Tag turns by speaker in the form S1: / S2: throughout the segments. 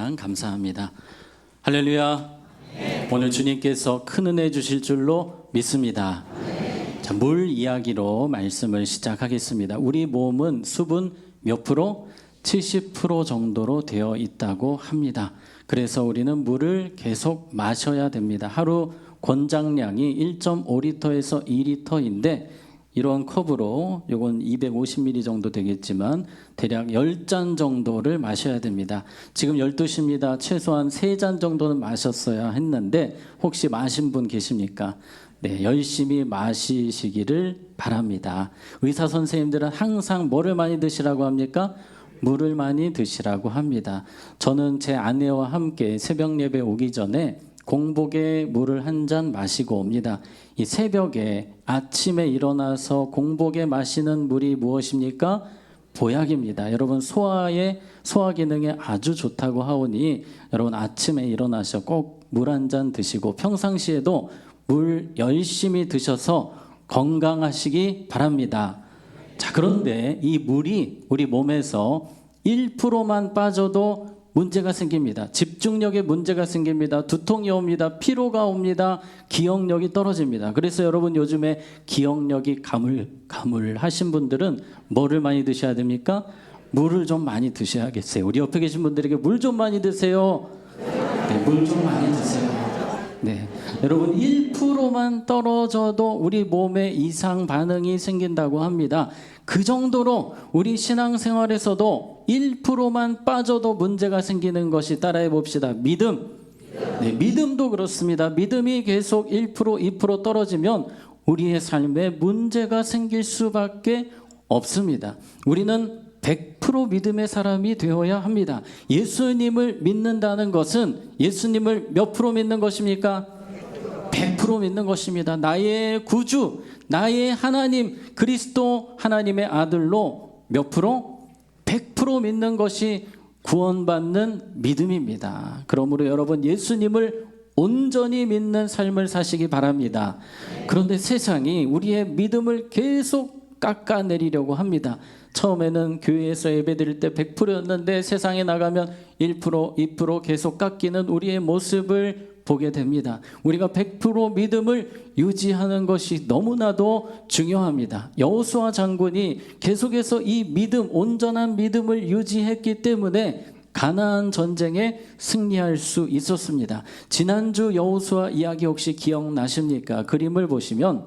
S1: 시간 감사합니다. 할렐루야. 오늘 주님께서 큰 은혜 주실 줄로 믿습니다. 자, 물 이야기로 말씀을 시작하겠습니다. 우리 몸은 수분 몇 프로? 70% 정도로 되어 있다고 합니다. 그래서 우리는 물을 계속 마셔야 됩니다. 하루 권장량이 1.5리터에서 2리터인데 이런 컵으로 이건 250ml 정도 되겠지만 대략 10잔 정도를 마셔야 됩니다. 지금 12시입니다. 최소한 3잔 정도는 마셨어야 했는데 혹시 마신 분 계십니까? 네, 열심히 마시시기를 바랍니다. 의사 선생님들은 항상 뭐를 많이 드시라고 합니까? 물을 많이 드시라고 합니다. 저는 제 아내와 함께 새벽 예배 오기 전에 공복에 물을 한 잔 마시고 옵니다. 이 새벽에 아침에 일어나서 공복에 마시는 물이 무엇입니까? 보약입니다. 여러분 소화 기능에 아주 좋다고 하오니 여러분 아침에 일어나서 꼭 물 한 잔 드시고 평상시에도 물 열심히 드셔서 건강하시기 바랍니다. 자, 그런데 이 물이 우리 몸에서 1%만 빠져도 문제가 생깁니다. 집중력에 문제가 생깁니다. 두통이 옵니다. 피로가 옵니다. 기억력이 떨어집니다. 그래서 여러분 요즘에 기억력이 가물가물하신 분들은 뭐를 많이 드셔야 됩니까? 물을 좀 많이 드셔야겠어요. 우리 옆에 계신 분들에게 물 좀 많이 드세요. 네, 물 좀 많이 드세요. 네, 여러분 1%만 떨어져도 우리 몸에 이상 반응이 생긴다고 합니다. 그 정도로 우리 신앙생활에서도 1%만 빠져도 문제가 생기는 것이 따라해 봅시다. 믿음. 네, 믿음도 그렇습니다. 믿음이 계속 1%, 2% 떨어지면 우리의 삶에 문제가 생길 수밖에 없습니다. 우리는 100% 믿음의 사람이 되어야 합니다. 예수님을 믿는다는 것은 예수님을 몇 프로 믿는 것입니까? 100% 믿는 것입니다. 나의 구주, 나의 하나님, 그리스도 하나님의 아들로 몇 프로? 100% 믿는 것이 구원받는 믿음입니다. 그러므로 여러분 예수님을 온전히 믿는 삶을 사시기 바랍니다. 그런데 세상이 우리의 믿음을 계속 깎아내리려고 합니다. 처음에는 교회에서 예배드릴 때 100%였는데 세상에 나가면 1%, 2% 계속 깎이는 우리의 모습을 보게 됩니다. 우리가 100% 믿음을 유지하는 것이 너무나도 중요합니다. 여호수아 장군이 계속해서 이 믿음, 온전한 믿음을 유지했기 때문에 가나안 전쟁에 승리할 수 있었습니다. 지난주 여호수아 이야기 혹시 기억나십니까? 그림을 보시면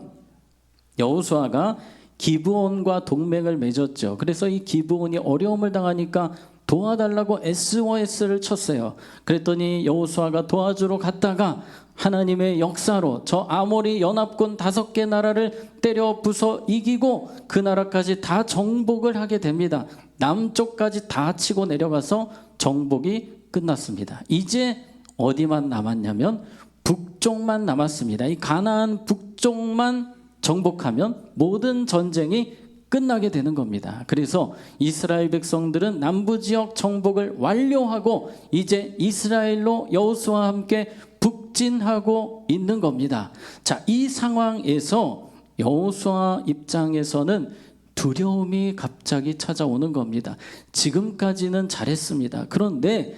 S1: 여호수아가 기브온과 동맹을 맺었죠. 그래서 이 기브온이 어려움을 당하니까 도와달라고 SOS를 쳤어요. 그랬더니 여호수아가 도와주러 갔다가 하나님의 역사로 저 아모리 연합군 5개 나라를 때려 부숴 이기고 그 나라까지 다 정복을 하게 됩니다. 남쪽까지 다 치고 내려가서 정복이 끝났습니다. 이제 어디만 남았냐면 북쪽만 남았습니다. 이 가나안 북쪽만 정복하면 모든 전쟁이 끝나게 되는 겁니다. 그래서 이스라엘 백성들은 남부지역 정복을 완료하고 이제 이스라엘로 여호수아와 함께 북진하고 있는 겁니다. 자, 이 상황에서 여호수아 입장에서는 두려움이 갑자기 찾아오는 겁니다. 지금까지는 잘했습니다. 그런데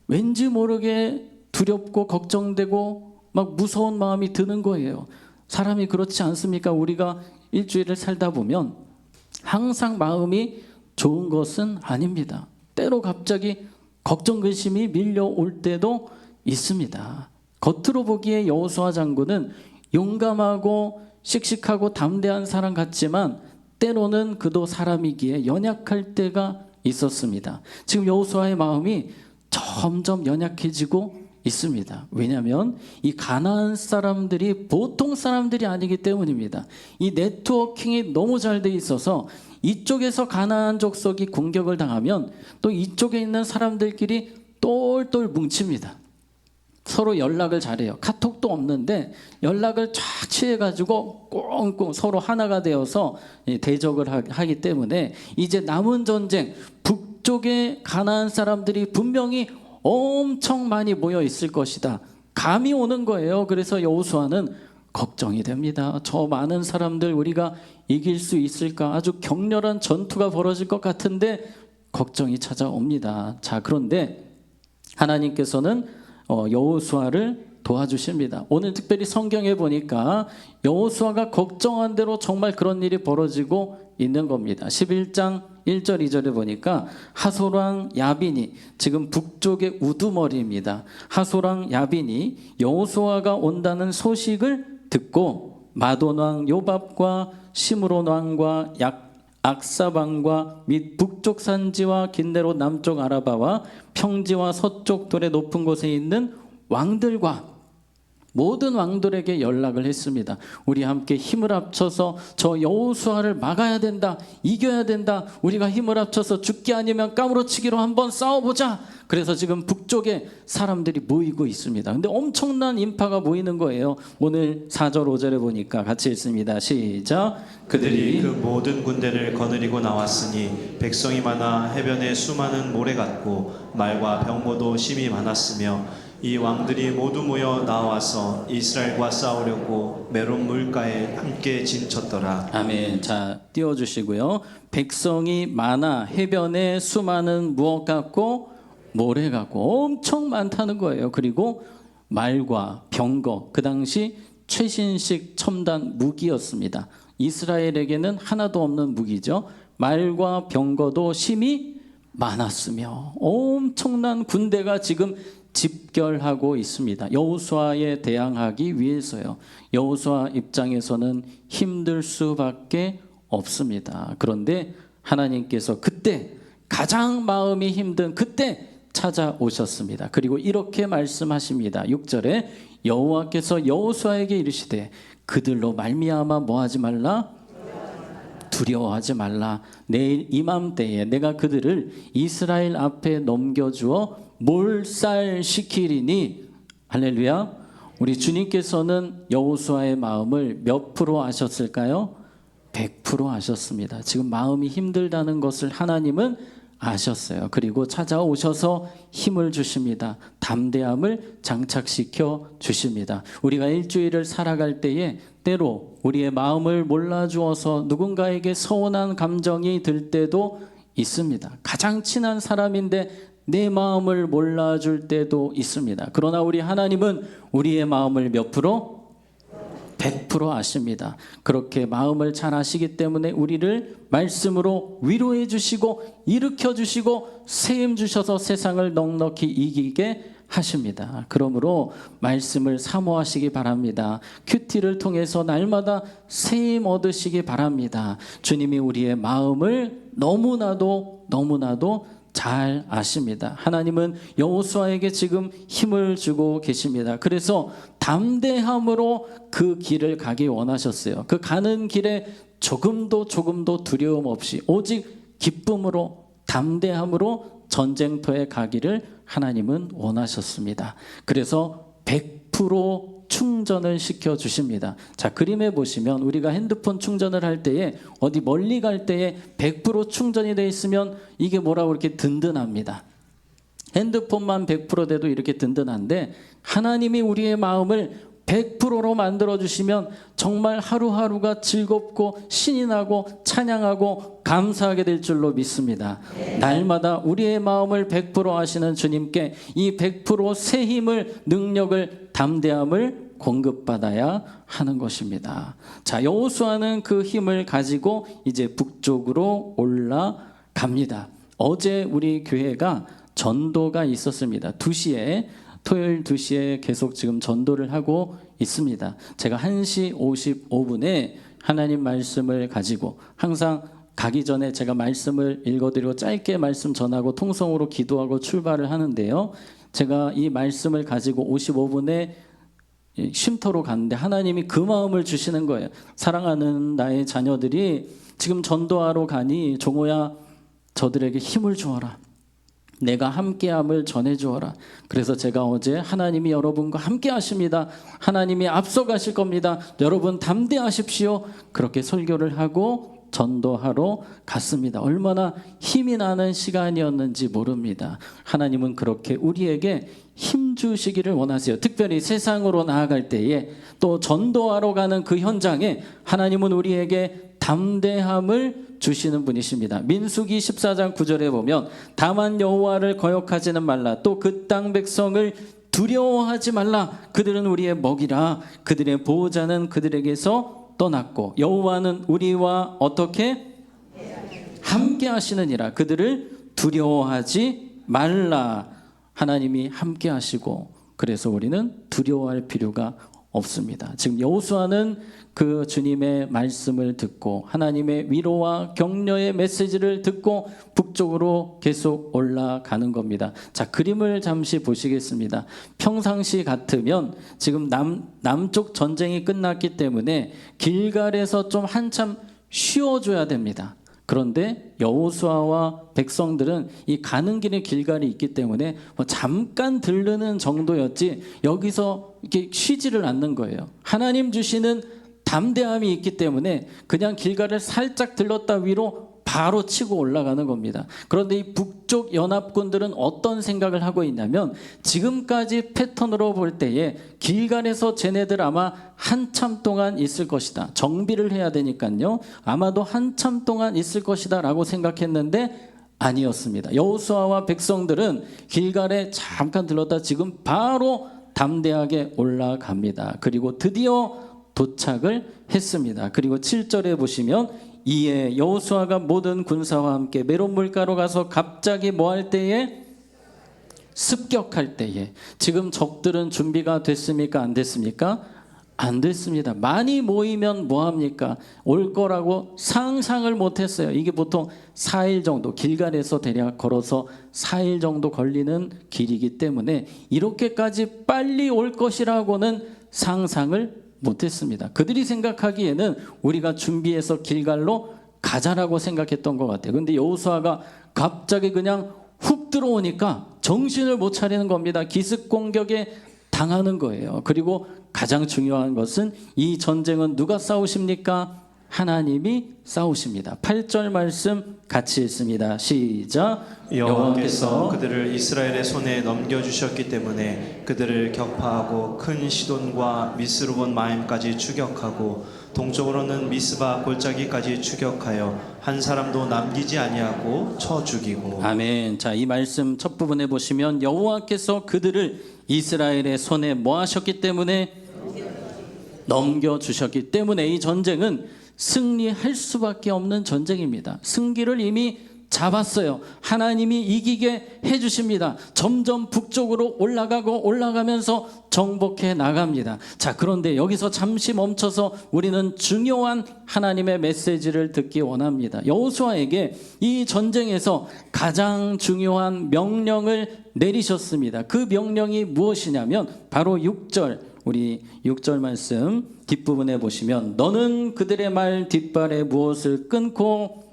S1: 왠지 모르게 두렵고 걱정되고 막 무서운 마음이 드는 거예요. 사람이 그렇지 않습니까? 우리가 일주일을 살다 보면 항상 마음이 좋은 것은 아닙니다. 때로 갑자기 걱정 근심이 밀려올 때도 있습니다. 겉으로 보기에 여호수아 장군은 용감하고 씩씩하고 담대한 사람 같지만 때로는 그도 사람이기에 연약할 때가 있었습니다. 지금 여호수아의 마음이 점점 연약해지고 있습니다. 왜냐하면 이 가나안 사람들이 보통 사람들이 아니기 때문입니다. 이 네트워킹이 너무 잘 돼 있어서 이쪽에서 가나안 족속이 공격을 당하면 또 이쪽에 있는 사람들끼리 똘똘 뭉칩니다. 서로 연락을 잘해요. 카톡도 없는데 연락을 쫙 취해가지고 꽁꽁 서로 하나가 되어서 대적을 하기 때문에 이제 남은 전쟁 북쪽에 가나안 사람들이 분명히 엄청 많이 모여 있을 것이다. 감이 오는 거예요. 그래서 여호수아는 걱정이 됩니다. 저 많은 사람들 우리가 이길 수 있을까? 아주 격렬한 전투가 벌어질 것 같은데 걱정이 찾아옵니다. 자, 그런데 하나님께서는 여호수아를 도와주십니다. 오늘 특별히 성경에 보니까 여호수아가 걱정한 대로 정말 그런 일이 벌어지고 있는 겁니다. 11장 1절 2절에 보니까 하솔왕 야빈이, 지금 북쪽의 우두머리입니다. 하솔왕 야빈이 여호수아가 온다는 소식을 듣고 마돈왕 요밥과 시므론 왕과 악사방과 및 북쪽 산지와 긴네롯 남쪽 아라바와 평지와 서쪽 돌의 높은 곳에 있는 왕들과 모든 왕들에게 연락을 했습니다. 우리 함께 힘을 합쳐서 저 여호수아를 막아야 된다, 이겨야 된다, 우리가 힘을 합쳐서 죽기 아니면 까무러치기로 한번 싸워보자. 그래서 지금 북쪽에 사람들이 모이고 있습니다. 근데 엄청난 인파가 모이는 거예요. 오늘 4절 5절에 보니까 같이 읽습니다. 시작.
S2: 그들이 그 모든 군대를 거느리고 나왔으니 백성이 많아 해변에 수많은 모래 같고 말과 병거도 심히 많았으며 이 왕들이 모두 모여 나와서 이스라엘과 싸우려고 메론 물가에 함께 진쳤더라.
S1: 아멘. 자, 띄워주시고요. 백성이 많아 해변에 수많은 무엇 같고 모래 같고 엄청 많다는 거예요. 그리고 말과 병거, 그 당시 최신식 첨단 무기였습니다. 이스라엘에게는 하나도 없는 무기죠. 말과 병거도 심히 많았으며 엄청난 군대가 지금 집결하고 있습니다. 여호수아에 대항하기 위해서요. 여호수아 입장에서는 힘들 수밖에 없습니다. 그런데 하나님께서 그때 가장 마음이 힘든 그때 찾아오셨습니다. 그리고 이렇게 말씀하십니다. 6절에 여호와께서 여호수아에게 이르시되 그들로 말미암아 뭐하지 말라? 두려워하지 말라. 내일 이맘때에 내가 그들을 이스라엘 앞에 넘겨주어 몰살시키리니. 할렐루야. 우리 주님께서는 여호수아의 마음을 몇 프로 아셨을까요? 100% 아셨습니다. 지금 마음이 힘들다는 것을 하나님은 아셨어요. 그리고 찾아오셔서 힘을 주십니다. 담대함을 장착시켜 주십니다. 우리가 일주일을 살아갈 때에 때로 우리의 마음을 몰라주어서 누군가에게 서운한 감정이 들 때도 있습니다. 가장 친한 사람인데 내 마음을 몰라줄 때도 있습니다. 그러나 우리 하나님은 우리의 마음을 몇 프로? 100% 아십니다. 그렇게 마음을 잘 아시기 때문에 우리를 말씀으로 위로해 주시고 일으켜 주시고 세임 주셔서 세상을 넉넉히 이기게 하십니다. 그러므로 말씀을 사모하시기 바랍니다. 큐티를 통해서 날마다 세임 얻으시기 바랍니다. 주님이 우리의 마음을 너무나도 잘 아십니다. 하나님은 여호수아에게 지금 힘을 주고 계십니다. 그래서 담대함으로 그 길을 가기 원하셨어요. 그 가는 길에 조금도 두려움 없이 오직 기쁨으로 담대함으로 전쟁터에 가기를 하나님은 원하셨습니다. 그래서 100% 충전을 시켜주십니다. 자, 그림에 보시면 우리가 핸드폰 충전을 할 때에 어디 멀리 갈 때에 100% 충전이 되어 있으면 이게 뭐라고 이렇게 든든합니다. 핸드폰만 100% 돼도 이렇게 든든한데 하나님이 우리의 마음을 100%로 만들어주시면 정말 하루하루가 즐겁고 신이 나고 찬양하고 감사하게 될 줄로 믿습니다. 날마다 우리의 마음을 100% 아시는 주님께 이 100% 새 힘을, 능력을, 담대함을 공급받아야 하는 것입니다. 자, 여호수아는 그 힘을 가지고 이제 북쪽으로 올라갑니다. 어제 우리 교회가 전도가 있었습니다. 2시에 토요일 2시에 계속 지금 전도를 하고 있습니다. 제가 1시 55분에 하나님 말씀을 가지고 항상 가기 전에 제가 말씀을 읽어드리고 짧게 말씀 전하고 통성으로 기도하고 출발을 하는데요. 제가 이 말씀을 가지고 55분에 쉼터로 갔는데 하나님이 그 마음을 주시는 거예요. 사랑하는 나의 자녀들이 지금 전도하러 가니 종호야 저들에게 힘을 주어라. 내가 함께함을 전해주어라. 그래서 제가 어제 하나님이 여러분과 함께 하십니다. 하나님이 앞서가실 겁니다. 여러분 담대하십시오. 그렇게 설교를 하고 전도하러 갔습니다. 얼마나 힘이 나는 시간이었는지 모릅니다. 하나님은 그렇게 우리에게 힘 주시기를 원하세요. 특별히 세상으로 나아갈 때에 또 전도하러 가는 그 현장에 하나님은 우리에게 담대함을 주시는 분이십니다. 민수기 14장 9절에 보면 다만 여호와를 거역하지는 말라. 또 그 땅 백성을 두려워하지 말라. 그들은 우리의 먹이라. 그들의 보호자는 그들에게서 떠났고 여호와는 우리와 어떻게 함께 하시느니라. 그들을 두려워하지 말라. 하나님이 함께 하시고 그래서 우리는 두려워할 필요가 없습니다. 지금 여호수아는 그 주님의 말씀을 듣고 하나님의 위로와 격려의 메시지를 듣고 북쪽으로 계속 올라가는 겁니다. 자, 그림을 잠시 보시겠습니다. 평상시 같으면 지금 남쪽 전쟁이 끝났기 때문에 길갈에서 좀 한참 쉬어줘야 됩니다. 그런데 여호수아와 백성들은 이 가는 길에 길갈이 있기 때문에 뭐 잠깐 들르는 정도였지 여기서 이렇게 쉬지를 않는 거예요. 하나님 주시는 담대함이 있기 때문에 그냥 길갈을 살짝 들렀다 위로 바로 치고 올라가는 겁니다. 그런데 이 북쪽 연합군들은 어떤 생각을 하고 있냐면 지금까지 패턴으로 볼 때에 길갈에서 쟤네들 아마 한참 동안 있을 것이다. 정비를 해야 되니까요. 아마도 한참 동안 있을 것이다 라고 생각했는데 아니었습니다. 여호수아와 백성들은 길갈에 잠깐 들렀다 지금 바로 담대하게 올라갑니다. 그리고 드디어 도착을 했습니다. 그리고 7절에 보시면 이에 여호수아가 모든 군사와 함께 메론 물가로 가서 갑자기 뭐 할 때에 습격할 때에 지금 적들은 준비가 됐습니까? 안 됐습니까? 안 됐습니다. 많이 모이면 뭐 합니까? 올 거라고 상상을 못했어요. 이게 보통 4일 정도 길갈에서 대략 걸어서 4일 정도 걸리는 길이기 때문에 이렇게까지 빨리 올 것이라고는 상상을 못했습니다. 그들이 생각하기에는 우리가 준비해서 길갈로 가자라고 생각했던 것 같아요. 그런데 여호수아가 갑자기 그냥 훅 들어오니까 정신을 못 차리는 겁니다. 기습 공격에 당하는 거예요. 그리고 가장 중요한 것은 이 전쟁은 누가 싸우십니까? 하나님이 싸우십니다. 8절 말씀 같이 읽습니다. 시작.
S2: 여호와께서 그들을 이스라엘의 손에 넘겨주셨기 때문에 그들을 격파하고 큰 시돈과 미스루본 마임까지 추격하고 동쪽으로는 미스바 골짜기까지 추격하여 한 사람도 남기지 아니하고 쳐 죽이고.
S1: 아멘. 자, 이 말씀 첫 부분에 보시면 여호와께서 그들을 이스라엘의 손에 뭐 하셨기 때문에 넘겨주셨기 때문에 이 전쟁은 승리할 수밖에 없는 전쟁입니다. 승기를 이미 잡았어요. 하나님이 이기게 해주십니다. 점점 북쪽으로 올라가면서 정복해 나갑니다. 자, 그런데 여기서 잠시 멈춰서 우리는 중요한 하나님의 메시지를 듣기 원합니다. 여호수아에게 이 전쟁에서 가장 중요한 명령을 내리셨습니다. 그 명령이 무엇이냐면 바로 6절, 우리 6절 말씀 뒷부분에 보시면 너는 그들의 말 뒷발에 무엇을 끊고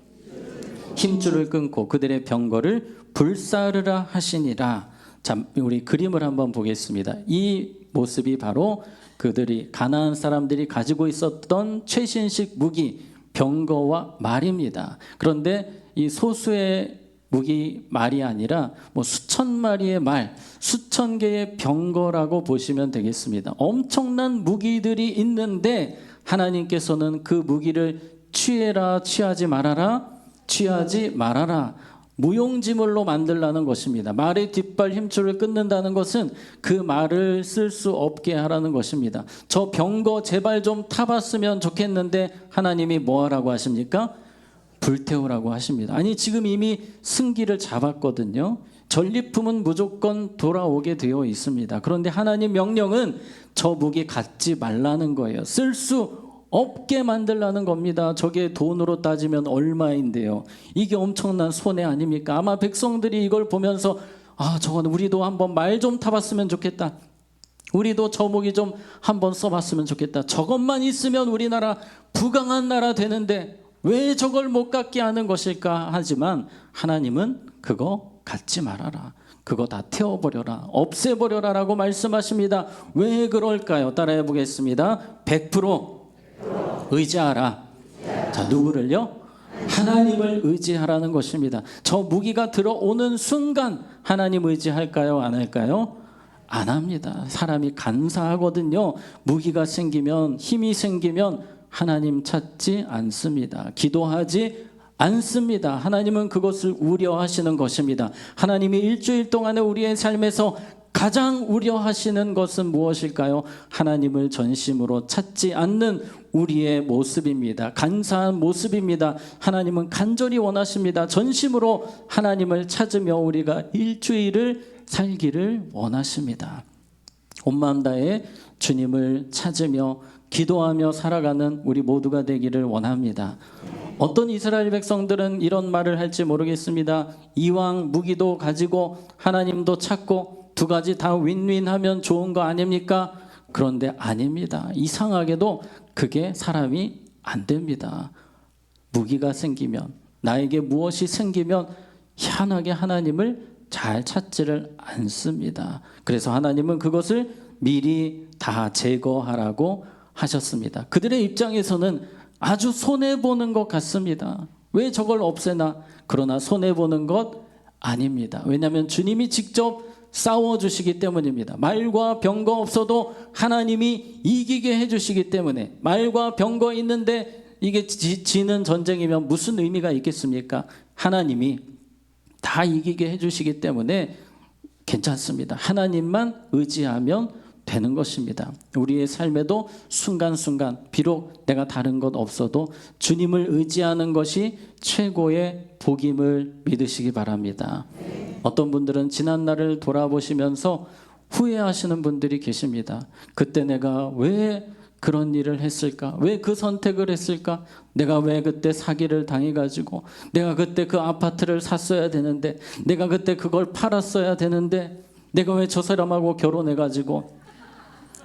S1: 힘줄을 끊고 그들의 병거를 불사르라 하시니라. 자, 우리 그림을 한번 보겠습니다. 이 모습이 바로 그들이 가나안 사람들이 가지고 있었던 최신식 무기 병거와 말입니다. 그런데 이 소수의 무기 말이 아니라 뭐 수천 마리의 말, 수천 개의 병거라고 보시면 되겠습니다. 엄청난 무기들이 있는데 하나님께서는 그 무기를 취해라, 취하지 말아라, 취하지 말아라. 무용지물로 만들라는 것입니다. 말의 뒷발 힘줄을 끊는다는 것은 그 말을 쓸 수 없게 하라는 것입니다. 저 병거 제발 좀 타봤으면 좋겠는데 하나님이 뭐 하라고 하십니까? 불태우라고 하십니다. 아니 지금 이미 승기를 잡았거든요. 전리품은 무조건 돌아오게 되어 있습니다. 그런데 하나님 명령은 저 무기 갖지 말라는 거예요. 쓸 수 없게 만들라는 겁니다. 저게 돈으로 따지면 얼마인데요. 이게 엄청난 손해 아닙니까? 아마 백성들이 이걸 보면서 저건 우리도 한번 말 좀 타봤으면 좋겠다. 우리도 저 무기 좀 한번 써봤으면 좋겠다. 저것만 있으면 우리나라 부강한 나라 되는데 왜 저걸 못 갖게 하는 것일까 하지만 하나님은 그거 갖지 말아라. 그거 다 태워버려라. 없애버려라 라고 말씀하십니다. 왜 그럴까요? 따라해 보겠습니다. 100% 의지하라. 자, 누구를요? 하나님을 의지하라는 것입니다. 저 무기가 들어오는 순간 하나님 의지할까요? 안 할까요? 안 합니다. 사람이 간사하거든요. 무기가 생기면, 힘이 생기면 하나님 찾지 않습니다. 기도하지 않습니다. 하나님은 그것을 우려하시는 것입니다. 하나님이 일주일 동안에 우리의 삶에서 가장 우려하시는 것은 무엇일까요? 하나님을 전심으로 찾지 않는 우리의 모습입니다. 간사한 모습입니다. 하나님은 간절히 원하십니다. 전심으로 하나님을 찾으며 우리가 일주일을 살기를 원하십니다. 온 마음 다해 주님을 찾으며 기도하며 살아가는 우리 모두가 되기를 원합니다. 어떤 이스라엘 백성들은 이런 말을 할지 모르겠습니다. 이왕 무기도 가지고 하나님도 찾고 두 가지 다 윈윈하면 좋은 거 아닙니까? 그런데 아닙니다. 이상하게도 그게 사람이 안 됩니다. 무기가 생기면, 나에게 무엇이 생기면 희한하게 하나님을 잘 찾지를 않습니다. 그래서 하나님은 그것을 미리 다 제거하라고 하셨습니다. 그들의 입장에서는 아주 손해보는 것 같습니다. 왜 저걸 없애나? 그러나 손해보는 것 아닙니다. 왜냐하면 주님이 직접 싸워주시기 때문입니다. 말과 병거 없어도 하나님이 이기게 해주시기 때문에, 말과 병거 있는데 이게 지는 전쟁이면 무슨 의미가 있겠습니까? 하나님이 다 이기게 해주시기 때문에 괜찮습니다. 하나님만 의지하면 되는 것입니다. 우리의 삶에도 순간순간 비록 내가 다른 것 없어도 주님을 의지하는 것이 최고의 복임을 믿으시기 바랍니다. 어떤 분들은 지난 날을 돌아보시면서 후회하시는 분들이 계십니다. 그때 내가 왜 그런 일을 했을까? 왜 그 선택을 했을까? 내가 왜 그때 사기를 당해가지고, 내가 그때 그 아파트를 샀어야 되는데, 내가 그때 그걸 팔았어야 되는데, 내가 왜 저 사람하고 결혼해가지고,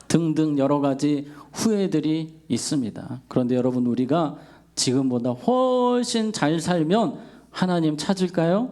S1: 등등 여러 가지 후회들이 있습니다. 그런데 여러분, 우리가 지금보다 훨씬 잘 살면 하나님 찾을까요?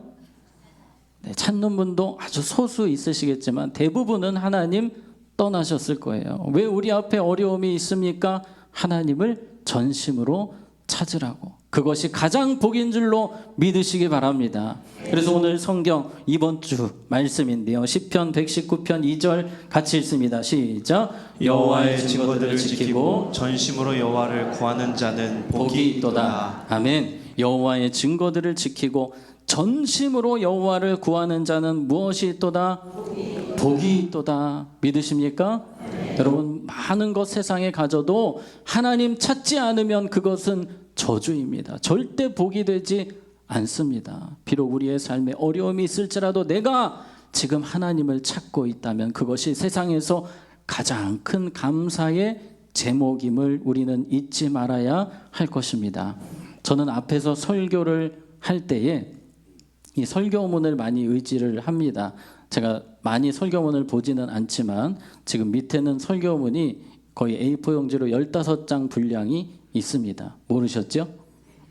S1: 네, 찾는 분도 아주 소수 있으시겠지만 대부분은 하나님 떠나셨을 거예요. 왜 우리 앞에 어려움이 있습니까? 하나님을 전심으로 찾으라고. 그것이 가장 복인 줄로 믿으시기 바랍니다. 그래서 오늘 성경 이번 주 말씀인데요. 시편 119편 2절 같이 읽습니다. 시작.
S2: 여호와의 증거들을 지키고 전심으로 여호와를 구하는 자는 복이 있도다.
S1: 아멘. 여호와의 증거들을 지키고 전심으로 여호와를 구하는 자는 무엇이 있도다? 복이 있도다. 믿으십니까? 여러분, 많은 것 세상에 가져도 하나님 찾지 않으면 그것은 저주입니다. 절대 복이 되지 않습니다. 비록 우리의 삶에 어려움이 있을지라도 내가 지금 하나님을 찾고 있다면 그것이 세상에서 가장 큰 감사의 제목임을 우리는 잊지 말아야 할 것입니다. 저는 앞에서 설교를 할 때에 이 설교문을 많이 의지를 합니다. 제가 많이 설교문을 보지는 않지만 지금 밑에는 설교문이 거의 A4 용지로 15장 분량이 있습니다. 모르셨죠?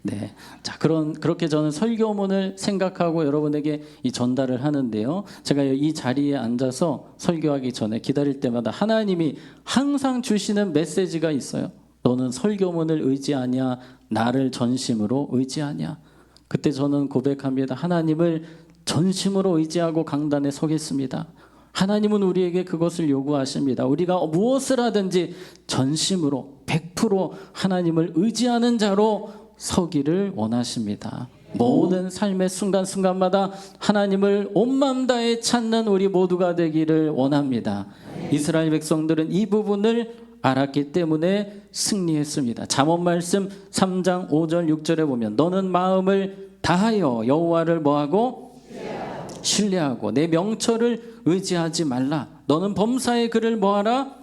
S1: 네. 자, 그렇게 저는 설교문을 생각하고 여러분에게 이 전달을 하는데요. 제가 이 자리에 앉아서 설교하기 전에 기다릴 때마다 하나님이 항상 주시는 메시지가 있어요. 너는 설교문을 의지하냐? 나를 전심으로 의지하냐? 그때 저는 고백합니다. 하나님을 전심으로 의지하고 강단에 서겠습니다. 하나님은 우리에게 그것을 요구하십니다. 우리가 무엇을 하든지 전심으로 100% 하나님을 의지하는 자로 서기를 원하십니다. 모든 삶의 순간순간마다 하나님을 온 마음 다해 찾는 우리 모두가 되기를 원합니다. 이스라엘 백성들은 이 부분을 알았기 때문에 승리했습니다. 잠언 말씀 3장 5절 6절에 보면 너는 마음을 다하여 여호와를 뭐하고? 신뢰하고 내 명철을 의지하지 말라. 너는 범사의 그를 뭐하라?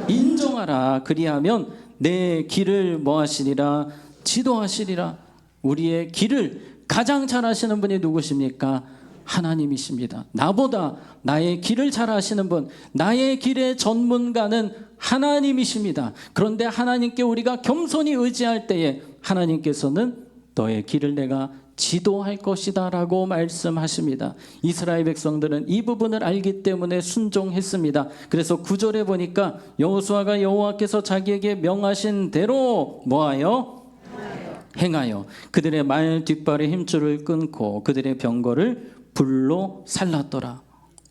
S1: 인정하라. 그리하면 내 길을 뭐하시리라? 지도하시리라. 우리의 길을 가장 잘 아시는 분이 누구십니까? 하나님이십니다. 나보다 나의 길을 잘 아시는 분, 나의 길의 전문가는 하나님이십니다. 그런데 하나님께 우리가 겸손히 의지할 때에 하나님께서는 너의 길을 내가 지도할 것이다 라고 말씀하십니다. 이스라엘 백성들은 이 부분을 알기 때문에 순종했습니다. 그래서 9절에 보니까 여호수아가 여호와께서 자기에게 명하신 대로 뭐하여? 행하여 그들의 말 뒷발의 힘줄을 끊고 그들의 병거를 불로 살랐더라.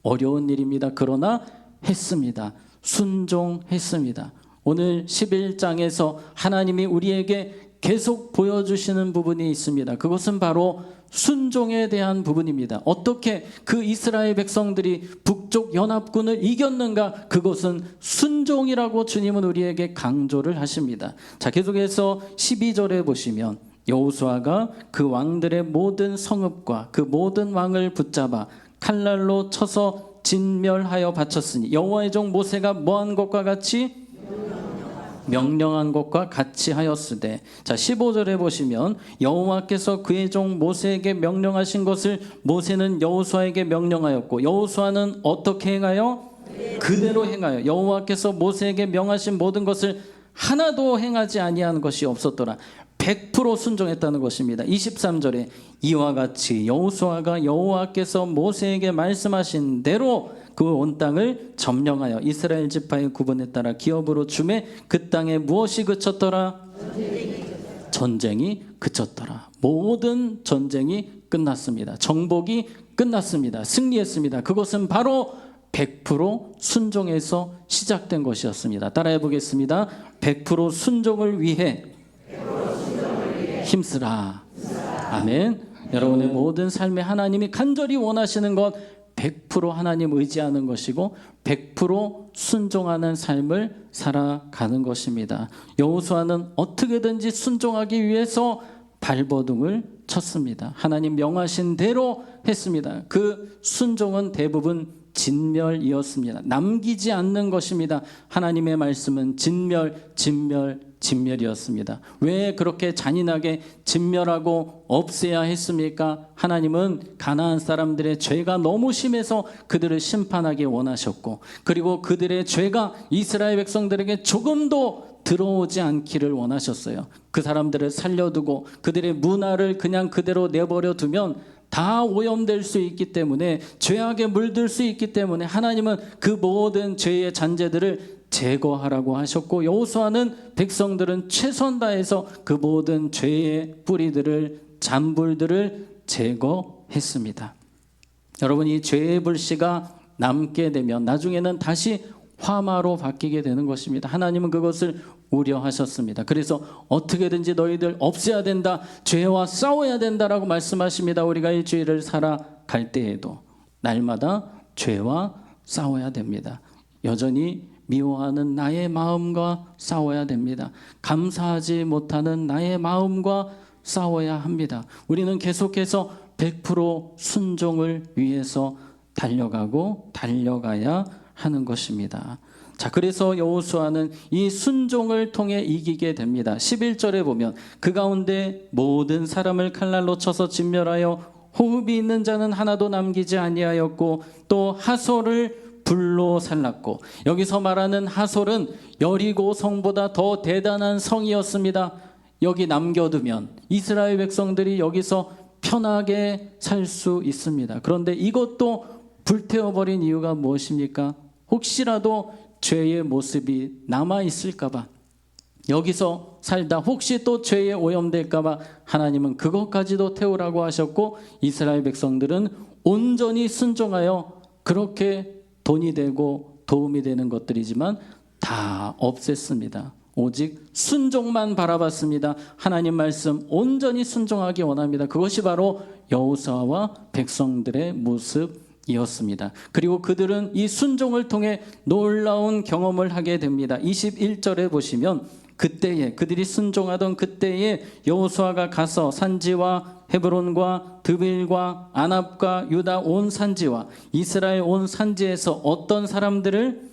S1: 어려운 일입니다. 그러나 했습니다. 순종했습니다. 오늘 11장에서 하나님이 우리에게 계속 보여주시는 부분이 있습니다. 그것은 바로 순종에 대한 부분입니다. 어떻게 그 이스라엘 백성들이 북쪽 연합군을 이겼는가? 그것은 순종이라고 주님은 우리에게 강조를 하십니다. 자, 계속해서 12절에 보시면 여호수아가 그 왕들의 모든 성읍과 그 모든 왕을 붙잡아 칼날로 쳐서 진멸하여 바쳤으니 여호와의 종 모세가 뭐한 것과 같이 명령한 것과 같이 하였으되. 자, 15절에 보시면 여호와께서 그의 종 모세에게 명령하신 것을 모세는 여호수아에게 명령하였고 여호수아는 어떻게 행하여? 그대로 행하여 여호와께서 모세에게 명하신 모든 것을 하나도 행하지 아니한 것이 없었더라. 100% 순종했다는 것입니다. 23절에 이와 같이 여호수아가 여호와께서 모세에게 말씀하신 대로 그 온 땅을 점령하여 이스라엘 지파의 구분에 따라 기업으로 주매 그 땅에 무엇이 그쳤더라? 전쟁이 그쳤더라. 모든 전쟁이 끝났습니다. 정복이 끝났습니다. 승리했습니다. 그것은 바로 100% 순종에서 시작된 것이었습니다. 따라해 보겠습니다. 100% 순종을 위해 힘쓰라. 아멘. 여러분의 모든 삶에 하나님이 간절히 원하시는 것 100% 하나님 의지하는 것이고 100% 순종하는 삶을 살아가는 것입니다. 여호수아는 어떻게든지 순종하기 위해서 발버둥을 쳤습니다. 하나님 명하신 대로 했습니다. 그 순종은 대부분 진멸이었습니다. 남기지 않는 것입니다. 하나님의 말씀은 진멸이었습니다. 왜 그렇게 잔인하게 진멸하고 없애야 했습니까? 하나님은 가나안 사람들의 죄가 너무 심해서 그들을 심판하기 원하셨고, 그리고 그들의 죄가 이스라엘 백성들에게 조금도 들어오지 않기를 원하셨어요. 그 사람들을 살려두고 그들의 문화를 그냥 그대로 내버려 두면 다 오염될 수 있기 때문에, 죄악에 물들 수 있기 때문에 하나님은 그 모든 죄의 잔재들을 제거하라고 하셨고, 여호수아는 백성들은 최선 다해서 그 모든 죄의 뿌리들을, 잔불들을 제거했습니다. 여러분, 이 죄의 불씨가 남게 되면 나중에는 다시 화마로 바뀌게 되는 것입니다. 하나님은 그것을 우려하셨습니다. 그래서 어떻게든지 너희들 없애야 된다, 죄와 싸워야 된다라고 말씀하십니다. 우리가 일주일을 살아갈 때에도 날마다 죄와 싸워야 됩니다. 여전히 미워하는 나의 마음과 싸워야 됩니다. 감사하지 못하는 나의 마음과 싸워야 합니다. 우리는 계속해서 100% 순종을 위해서 달려가야 하는 것입니다. 자, 그래서 여호수아는 이 순종을 통해 이기게 됩니다. 11절에 보면 그 가운데 모든 사람을 칼날로 쳐서 진멸하여 호흡이 있는 자는 하나도 남기지 아니하였고, 또 하솔을 불로 살랐고, 여기서 말하는 하솔은 여리고 성보다 더 대단한 성이었습니다. 여기 남겨두면 이스라엘 백성들이 여기서 편하게 살 수 있습니다. 그런데 이것도 불태워버린 이유가 무엇입니까? 혹시라도 죄의 모습이 남아있을까봐, 여기서 살다 혹시 또 죄에 오염될까봐 하나님은 그것까지도 태우라고 하셨고, 이스라엘 백성들은 온전히 순종하여 그렇게 돈이 되고 도움이 되는 것들이지만 다 없앴습니다. 오직 순종만 바라봤습니다. 하나님 말씀 온전히 순종하기 원합니다. 그것이 바로 여호수아와 백성들의 모습 이었습니다. 그리고 그들은 이 순종을 통해 놀라운 경험을 하게 됩니다. 21절에 보시면 그때에, 그들이 순종하던 그때에 여호수아가 가서 산지와 헤브론과 드빌과 아납과 유다 온 산지와 이스라엘 온 산지에서 어떤 사람들을?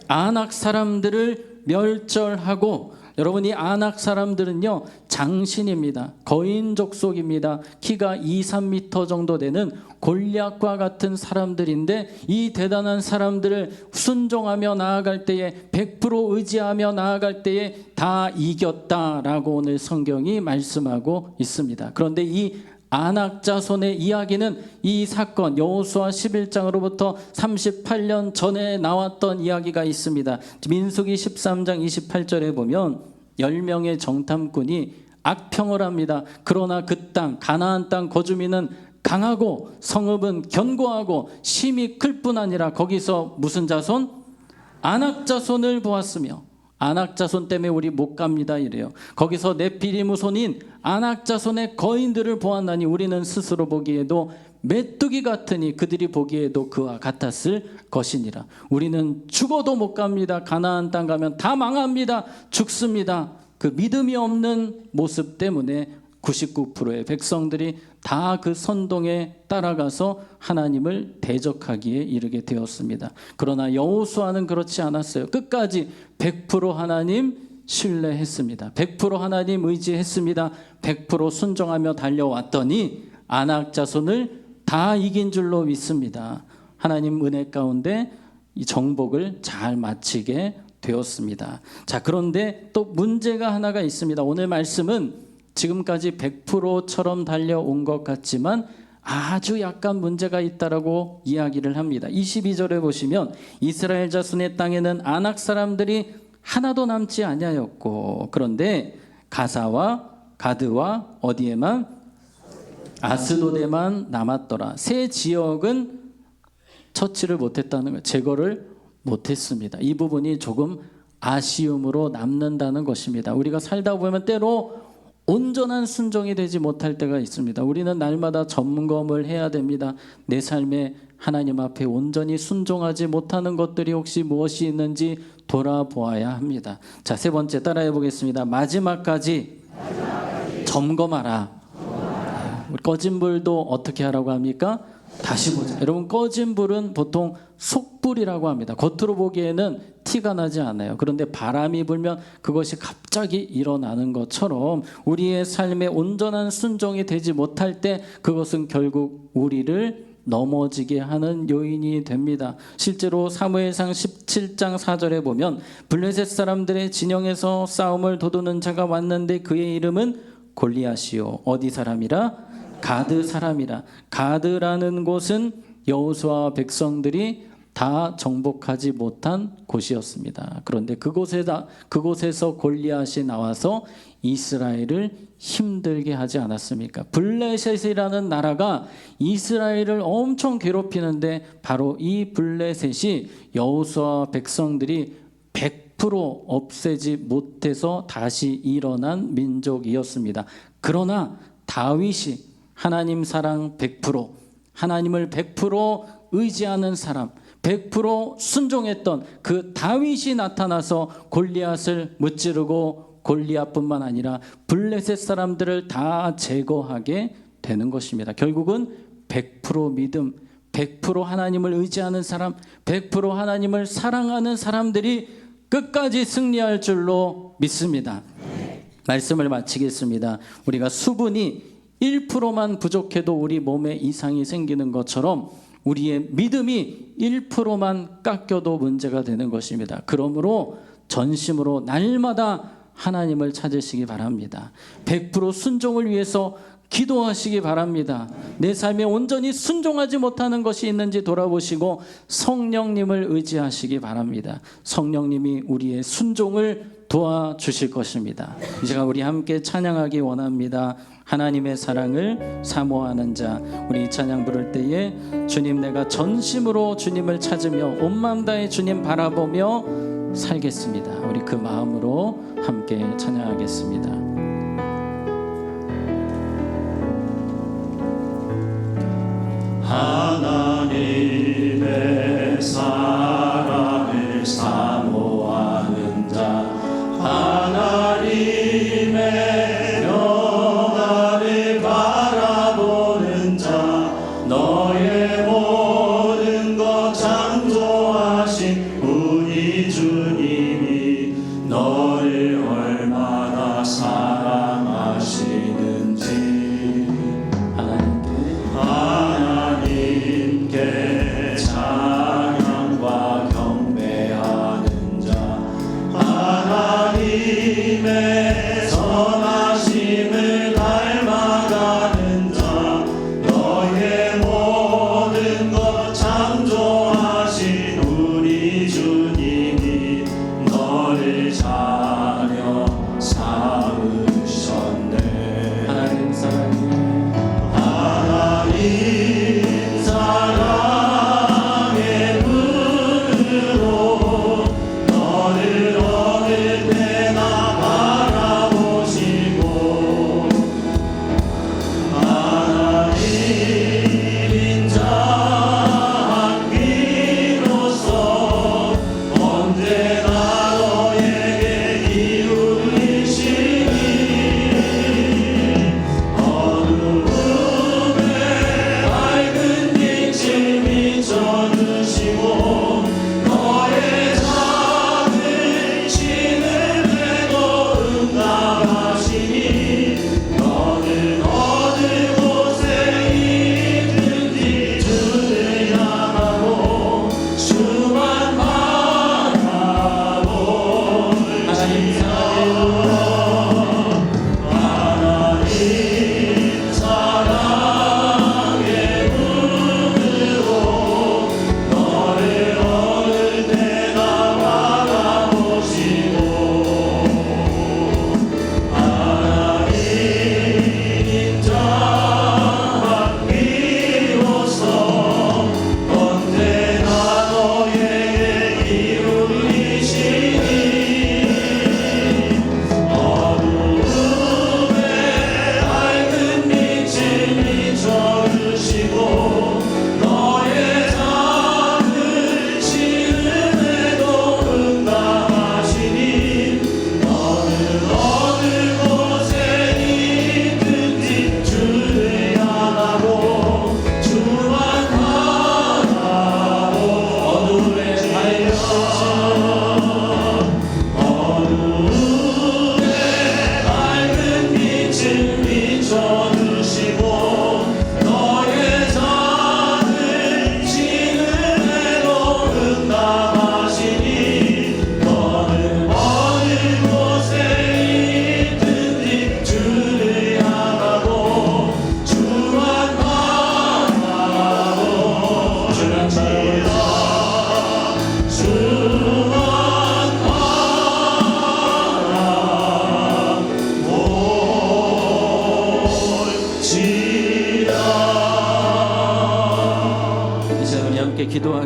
S1: 아낙 사람들을 멸절하고, 여러분, 이 아낙 사람들은요 장신입니다. 거인 족속입니다. 키가 2-3m 정도 되는 골리앗과 같은 사람들인데, 이 대단한 사람들을 순종하며 나아갈 때에, 100% 의지하며 나아갈 때에 다 이겼다라고 오늘 성경이 말씀하고 있습니다. 그런데 이 아낙 자손의 이야기는, 이 사건 여호수아 11장으로부터 38년 전에 나왔던 이야기가 있습니다. 민수기 13장 28절에 보면 10명의 정탐꾼이 악평을 합니다. 그러나 그 땅, 가나안 땅 거주민은 강하고 성읍은 견고하고 심이 클 뿐 아니라 거기서 무슨 자손? 아낙 자손을 보았으며, 안악자손 때문에 우리 못 갑니다 이래요. 거기서 네피림 후손인 안악자손의 거인들을 보았나니 우리는 스스로 보기에도 메뚜기 같으니 그들이 보기에도 그와 같았을 것이니라. 우리는 죽어도 못 갑니다. 가나안 땅 가면 다 망합니다. 죽습니다. 그 믿음이 없는 모습 때문에 99%의 백성들이 다 그 선동에 따라가서 하나님을 대적하기에 이르게 되었습니다. 그러나 여호수아는 그렇지 않았어요. 끝까지 100% 하나님 신뢰했습니다. 100% 하나님 의지했습니다. 100% 순종하며 달려왔더니 아낙 자손을 다 이긴 줄로 믿습니다. 하나님 은혜 가운데 이 정복을 잘 마치게 되었습니다. 자, 그런데 또 문제가 하나가 있습니다. 오늘 말씀은 지금까지 100%처럼 달려온 것 같지만 아주 약간 문제가 있다라고 이야기를 합니다. 22절에 보시면 이스라엘 자손의 땅에는 아낙 사람들이 하나도 남지 아니하였고 그런데 가사와 가드와 어디에만 아스도데만 남았더라. 세 지역은 처치를 못했다는 거예요. 제거를 못했습니다. 이 부분이 조금 아쉬움으로 남는다는 것입니다. 우리가 살다 보면 때로 온전한 순종이 되지 못할 때가 있습니다. 우리는 날마다 점검을 해야 됩니다. 내 삶에 하나님 앞에 온전히 순종하지 못하는 것들이 혹시 무엇이 있는지 돌아보아야 합니다. 자, 세 번째 따라해 보겠습니다. 마지막까지 점검하라. 우리 꺼진 불도 어떻게 하라고 합니까? 다시 보자. 여러분, 꺼진 불은 보통 속불이라고 합니다. 겉으로 보기에는 티가 나지 않아요. 그런데 바람이 불면 그것이 갑자기 일어나는 것처럼 우리의 삶에 온전한 순종이 되지 못할 때 그것은 결국 우리를 넘어지게 하는 요인이 됩니다. 실제로 사무엘상 17장 4절에 보면 블레셋 사람들의 진영에서 싸움을 도두는 자가 왔는데 그의 이름은 골리앗이요. 어디 사람이라? 가드 사람이라. 가드라는 곳은 여호수아와 백성들이 다 정복하지 못한 곳이었습니다. 그런데 그곳에서 골리앗이 나와서 이스라엘을 힘들게 하지 않았습니까? 블레셋이라는 나라가 이스라엘을 엄청 괴롭히는데 바로 이 블레셋이 여호수아와 백성들이 100% 없애지 못해서 다시 일어난 민족이었습니다. 그러나 다윗이 하나님 사랑 100%, 하나님을 100% 의지하는 사람, 100% 순종했던 그 다윗이 나타나서 골리앗을 무찌르고 골리앗뿐만 아니라 블레셋 사람들을 다 제거하게 되는 것입니다. 결국은 100% 믿음, 100% 하나님을 의지하는 사람, 100% 하나님을 사랑하는 사람들이 끝까지 승리할 줄로 믿습니다. 말씀을 마치겠습니다. 우리가 수분이 1%만 부족해도 우리 몸에 이상이 생기는 것처럼 우리의 믿음이 1%만 깎여도 문제가 되는 것입니다. 그러므로 전심으로 날마다 하나님을 찾으시기 바랍니다. 100% 순종을 위해서 기도하시기 바랍니다. 내 삶에 온전히 순종하지 못하는 것이 있는지 돌아보시고 성령님을 의지하시기 바랍니다. 성령님이 우리의 순종을 도와주실 것입니다. 이 시간 우리 함께 찬양하기 원합니다. 하나님의 사랑을 사모하는 자. 우리 이 찬양 부를 때에 주님, 내가 전심으로 주님을 찾으며 온 마음 다해 주님 바라보며 살겠습니다. 우리 그 마음으로 함께 찬양하겠습니다.
S2: 하나님의 사랑을 사모하는 자, 하나님의 변화를 바라보는 자, 너의 모든 것 창조하신 우리 주님이 너를 얼마나 사랑하시는지 하나님께 찬양과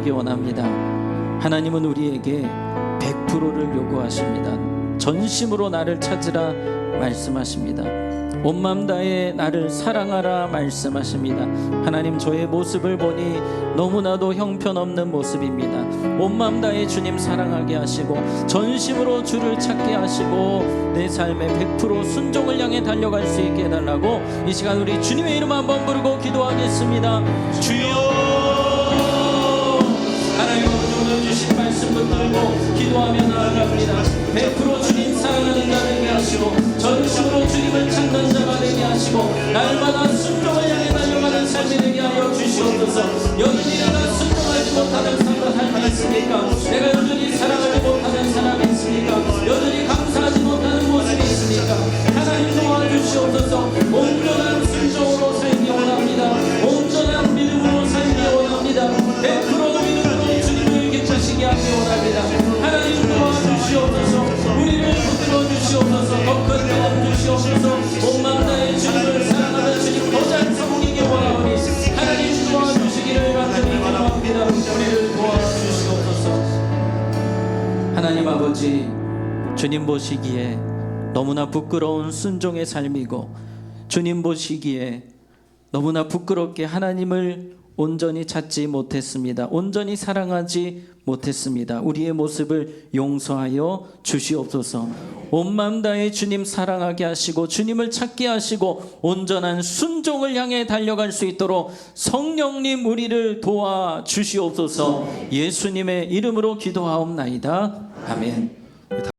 S1: 살기 원합니다. 하나님은 우리에게 100%를 요구하십니다. 전심으로 나를 찾으라 말씀하십니다. 온 맘 다해 나를 사랑하라 말씀하십니다. 하나님, 저의 모습을 보니 너무나도 형편없는 모습입니다. 온 맘 다해 주님 사랑하게 하시고 전심으로 주를 찾게 하시고 내 삶의 100% 순종을 향해 달려갈 수 있게 해달라고 이 시간 우리 주님의 이름 한번 부르고 기도하겠습니다. 주여, 하나님 오늘 주신 말씀 붙들고 기도하며 나아갑니다. 100% 주님 사랑하는 자 되게 하시고 전심으로 주님을 찾는 자가 되게 하시고 날마다 순종을 향해 달려가는 삶이 되게 하여 주시옵소서. 여전히 내가 순종하지 못하는 삶이 있습니까? 내가 여전히 사랑하지 못하는 사람이 있습니까? 여전히 감사하지 못하는 모습이 있습니까? 하나님 도와주시옵소서. 온전한 순종으로 살기 원합니다. 온전한 믿음으로 살기 원합니다. 100% 믿음으로 주님을 기쁘시게 하기 원합니다. 하나님 도와주시옵소서. 우리를 붙들어 주시옵소서. 더 큰 경험 주시옵소서. 온 마음 다해 주님을 사랑하며 주님 더 잘 섬기기 원하오니 하나님 도와주시기를 간절히 기도합니다. 우리를 도와주시옵소서. 하나님 아버지, 주님 보시기에 너무나 부끄러운 순종의 삶이고 주님 보시기에 너무나 부끄럽게 하나님을 온전히 찾지 못했습니다. 온전히 사랑하지 못했습니다. 우리의 모습을 용서하여 주시옵소서. 온 마음 다해 주님 사랑하게 하시고 주님을 찾게 하시고 온전한 순종을 향해 달려갈 수 있도록 성령님 우리를 도와 주시옵소서. 예수님의 이름으로 기도하옵나이다. 아멘.